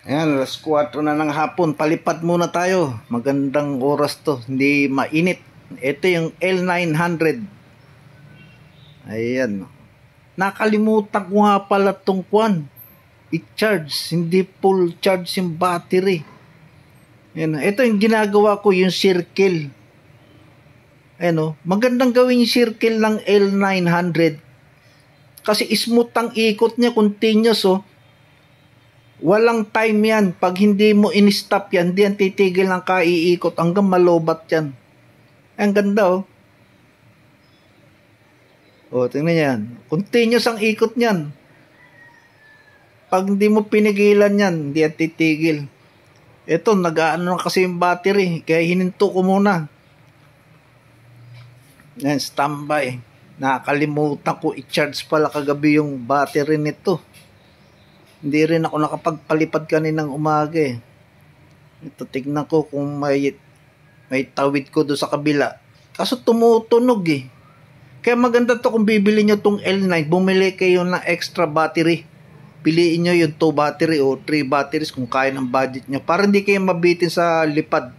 Ayan, alas 4 na ng hapon. Palipad muna tayo. Magandang oras to. Hindi mainit. Ito yung L900. Ayan. Nakalimutan ko nga pala tong kwan. I-charge. Hindi full charge yung battery. Ayan. Ito yung ginagawa ko, yung circle. Ayan o. Magandang gawin yung circle ng L900. Kasi smooth ang ikot niya. Continuous o. Walang time yan. Pag hindi mo in-stop yan, di yan titigil ng kaiikot hanggang malobat yan. Ang ganda oh. O, tingnan yan. Continuous ang ikot niyan. Pag hindi mo pinigilan yan, di yan titigil. Ito, nag-aano na kasi yung battery. Kaya hininto ko muna. Yan, standby. Nakalimutan ko i-charge pala kagabi yung battery nito. Hindi rin ako nakapagpalipad kaninang umaga eh. Ito, tignan ko kung may tawid ko doon sa kabila. Kaso tumutunog eh. Kaya maganda to kung bibili nyo tong L9. Bumili kayo ng extra battery. Piliin nyo yung 2 battery o 3 batteries kung kaya ng budget nyo. Para hindi kayo mabitin sa lipad.